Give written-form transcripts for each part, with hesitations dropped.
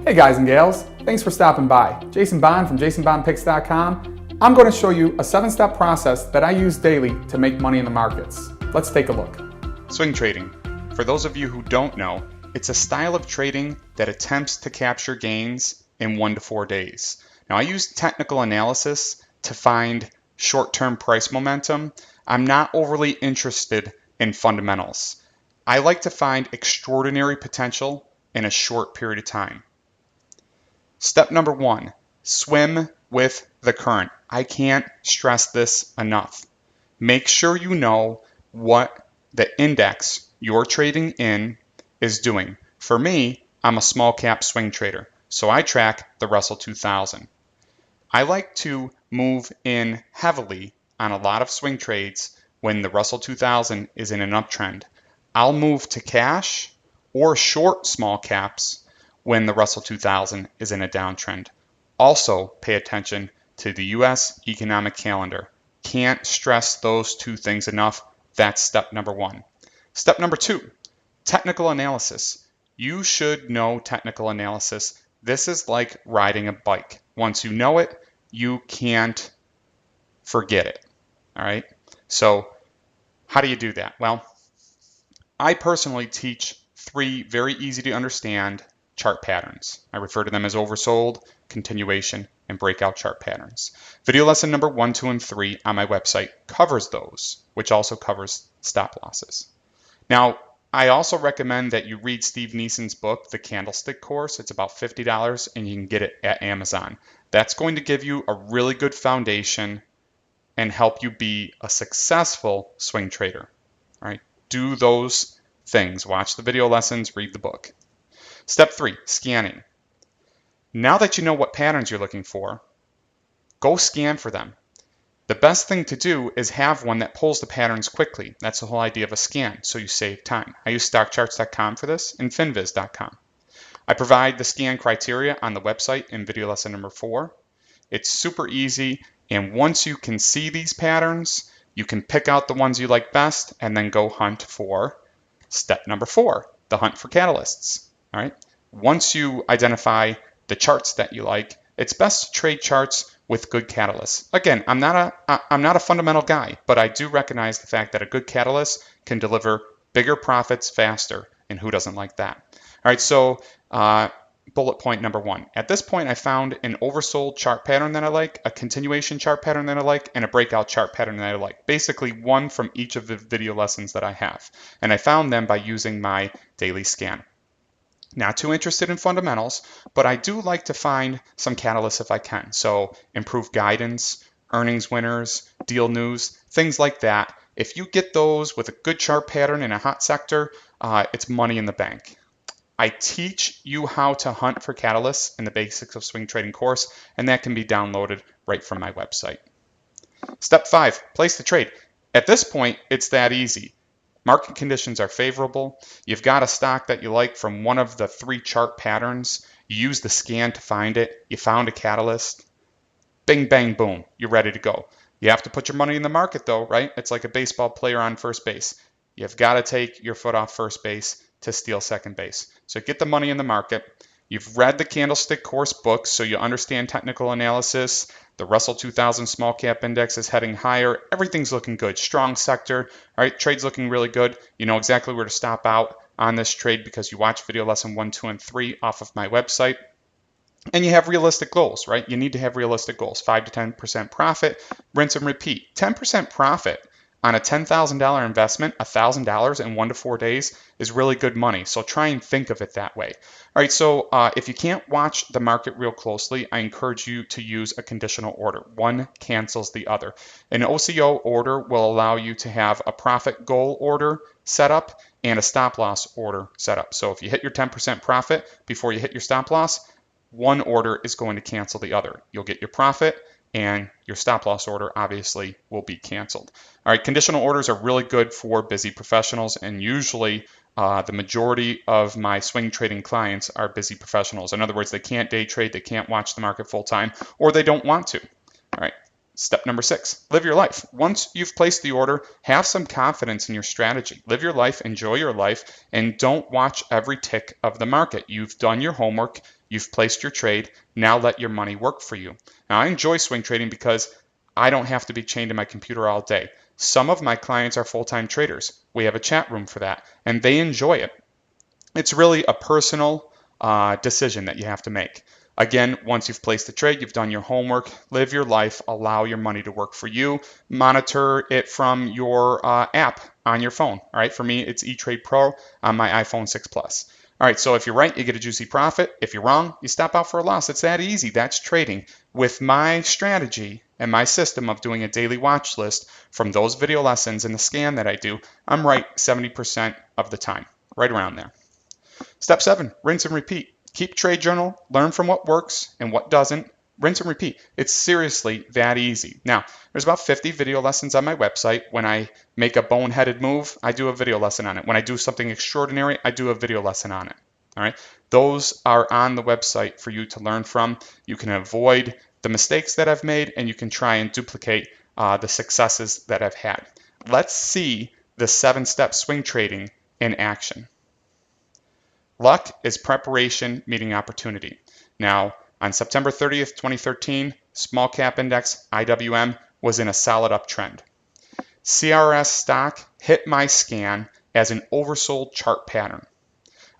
Hey guys and gals, thanks for stopping by. Jason Bond from jasonbondpicks.com. I'm going to show you a 7-step process that I use daily to make money in the markets. Let's take a look. Swing trading. For those of you who don't know, it's a style of trading that attempts to capture gains in 1 to 4 days. Now I use technical analysis to find short-term price momentum. I'm not overly interested in fundamentals. I like to find extraordinary potential in a short period of time. Step number 1, swim with the current. I can't stress this enough. Make sure you know what the index you're trading in is doing. For me, I'm a small cap swing trader, so I track the Russell 2000. I like to move in heavily on a lot of swing trades when the Russell 2000 is in an uptrend. I'll move to cash or short small caps when the Russell 2000 is in a downtrend. Also, pay attention to the US economic calendar. Can't stress those two things enough. That's step number 1. Step number 2, technical analysis. You should know technical analysis. This is like riding a bike. Once you know it, you can't forget it. All right. So how do you do that? Well, I personally teach 3 very easy to understand chart patterns. I refer to them as oversold, continuation, and breakout chart patterns. Video lesson number 1, 2, and 3 on my website covers those, which also covers stop losses. Now, I also recommend that you read Steve Neeson's book, The Candlestick Course. It's about $50 and you can get it at Amazon. That's going to give you a really good foundation and help you be a successful swing trader. All right, do those things. Watch the video lessons, read the book. Step 3, scanning. Now that you know what patterns you're looking for, go scan for them. The best thing to do is have one that pulls the patterns quickly. That's the whole idea of a scan, so you save time. I use stockcharts.com for this and finviz.com. I provide the scan criteria on the website in video lesson number 4. It's super easy, and once you can see these patterns, you can pick out the ones you like best and then go hunt for step number 4, the hunt for catalysts. All right. Once you identify the charts that you like, it's best to trade charts with good catalysts. Again, I'm not a fundamental guy, but I do recognize the fact that a good catalyst can deliver bigger profits faster, and who doesn't like that? All right, so bullet point number 1. At this point, I found an oversold chart pattern that I like, a continuation chart pattern that I like, and a breakout chart pattern that I like. Basically, one from each of the video lessons that I have. And I found them by using my daily scan. Not too interested in fundamentals, but I do like to find some catalysts if I can. So improved guidance, earnings winners, deal news, things like that. If you get those with a good chart pattern in a hot sector, it's money in the bank. I teach you how to hunt for catalysts in the Basics of Swing Trading course, and that can be downloaded right from my website. Step 5, place the trade. At this point, it's that easy. Market conditions are favorable. You've got a stock that you like from one of the 3 chart patterns. You use the scan to find it. You found a catalyst. Bing, bang, boom. You're ready to go. You have to put your money in the market though, right? It's like a baseball player on first base. You've got to take your foot off first base to steal second base. So get the money in the market. You've read the Candlestick Course book, so you understand technical analysis. The Russell 2000 small cap index is heading higher. Everything's looking good. Strong sector. All right, trade's looking really good. You know exactly where to stop out on this trade because you watch video lesson 1, 2, and 3 off of my website. And you have realistic goals, right? You need to have realistic goals. 5 to 10% profit, rinse and repeat. 10% profit on a $10,000 investment, $1,000 in 1 to 4 days is really good money. So try and think of it that way. All right, so if you can't watch the market real closely, I encourage you to use a conditional order. One cancels the other. An OCO order will allow you to have a profit goal order set up and a stop loss order set up. So if you hit your 10% profit before you hit your stop loss, one order is going to cancel the other. You'll get your profit and your stop loss order obviously will be canceled. All right, conditional orders are really good for busy professionals, and usually the majority of my swing trading clients are busy professionals. In other words, they can't day trade, they can't watch the market full time, or they don't want to. All right, step number 6, live your life. Once you've placed the order, have some confidence in your strategy. Live your life, enjoy your life, and don't watch every tick of the market. You've done your homework. You've placed your trade. Now let your money work for you. Now, I enjoy swing trading because I don't have to be chained to my computer all day. Some of my clients are full-time traders. We have a chat room for that, and they enjoy it. It's really a personal decision that you have to make. Again, once you've placed the trade, you've done your homework, live your life, allow your money to work for you, monitor it from your app on your phone. All right, for me, it's eTrade Pro on my iPhone 6 Plus. All right, so if you're right, you get a juicy profit. If you're wrong, you stop out for a loss. It's that easy. That's trading. With my strategy and my system of doing a daily watch list from those video lessons and the scan that I do, I'm right 70% of the time, right around there. Step 7, rinse and repeat. Keep trade journal, learn from what works and what doesn't, rinse and repeat. It's seriously that easy. Now, there's about 50 video lessons on my website. When I make a boneheaded move, I do a video lesson on it. When I do something extraordinary, I do a video lesson on it. All right, those are on the website for you to learn from. You can avoid the mistakes that I've made, and you can try and duplicate the successes that I've had. Let's see the 7-step swing trading in action. Luck is preparation meeting opportunity. Now, on September 30th, 2013, small cap index, IWM, was in a solid uptrend. CRS stock hit my scan as an oversold chart pattern.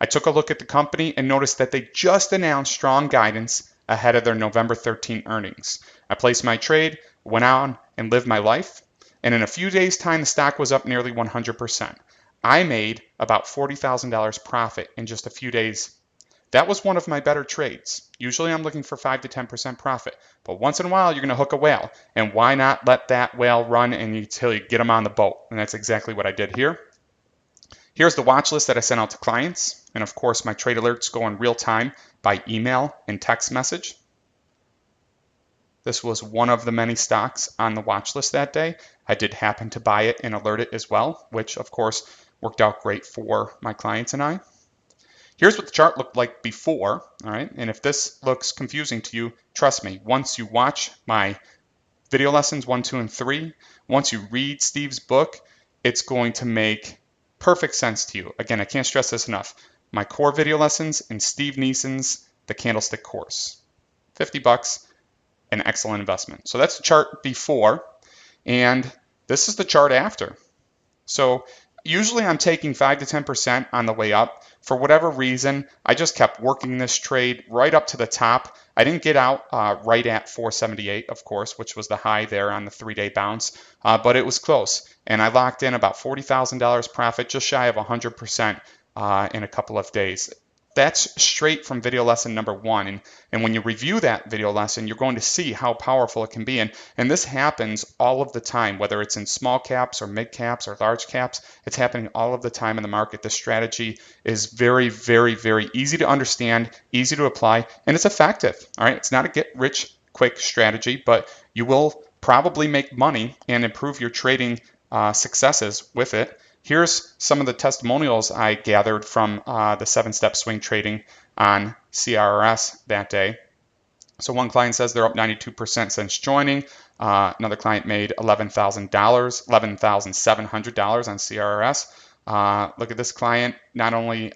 I took a look at the company and noticed that they just announced strong guidance ahead of their November 13 earnings. I placed my trade, went on and lived my life, and in a few days' time, the stock was up nearly 100%. I made about $40,000 profit in just a few days. That was one of my better trades. Usually I'm looking for 5 to 10% profit, but once in a while you're going to hook a whale, and why not let that whale run until you get them on the boat? And that's exactly what I did here. Here's the watch list that I sent out to clients, and of course my trade alerts go in real time by email and text message. This was one of the many stocks on the watch list that day. I did happen to buy it and alert it as well, which of course worked out great for my clients and I. Here's what the chart looked like before, all right? And if this looks confusing to you, trust me, once you watch my video lessons 1, 2, and 3, once you read Steve's book, it's going to make perfect sense to you. Again, I can't stress this enough. My core video lessons and Steve Neeson's The Candlestick Course. $50, an excellent investment. So that's the chart before, and this is the chart after. So usually I'm taking 5 to 10% on the way up. For whatever reason, I just kept working this trade right up to the top. I didn't get out right at 478, of course, which was the high there on the 3-day bounce, but it was close. And I locked in about $40,000 profit, just shy of 100% in a couple of days. That's straight from video lesson number 1. And when you review that video lesson, you're going to see how powerful it can be. And this happens all of the time, whether it's in small caps or mid caps or large caps. It's happening all of the time in the market. This strategy is very, very, very easy to understand, easy to apply, and it's effective. All right, it's not a get rich quick strategy, but you will probably make money and improve your trading successes with it. Here's some of the testimonials I gathered from the 7-step swing trading on CRS that day. So one client says they're up 92% since joining. Another client made $11,700 on CRS. Look at this client. Not only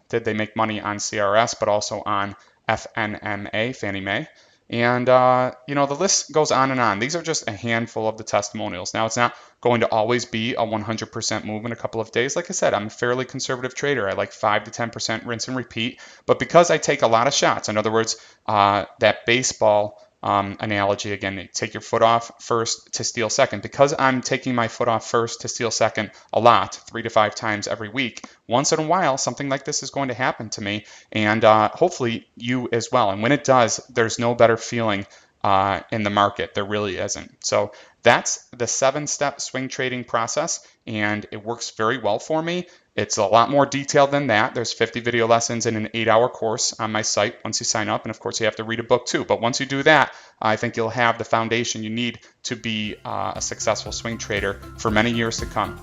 did they make money on CRS, but also on FNMA, Fannie Mae. And, the list goes on and on. These are just a handful of the testimonials. Now, it's not going to always be a 100% move in a couple of days. Like I said, I'm a fairly conservative trader. I like 5 to 10% rinse and repeat. But because I take a lot of shots, in other words, that baseball analogy, again, you take your foot off first to steal second. Because I'm taking my foot off first to steal second a lot, 3 to 5 times every week, once in a while, something like this is going to happen to me, and hopefully you as well. And when it does, there's no better feeling in the market. There really isn't. So that's the 7-step swing trading process, and it works very well for me. It's a lot more detailed than that. There's 50 video lessons in an 8-hour course on my site once you sign up. And of course, you have to read a book too. But once you do that, I think you'll have the foundation you need to be a successful swing trader for many years to come.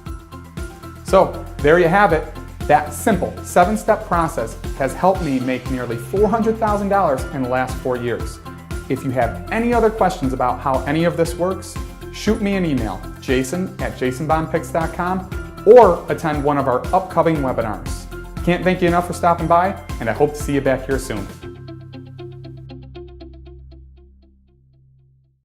So there you have it. That simple 7-step process has helped me make nearly $400,000 in the last 4 years. If you have any other questions about how any of this works, shoot me an email, jason@jasonbondpicks.com, or attend one of our upcoming webinars. Can't thank you enough for stopping by, and I hope to see you back here soon.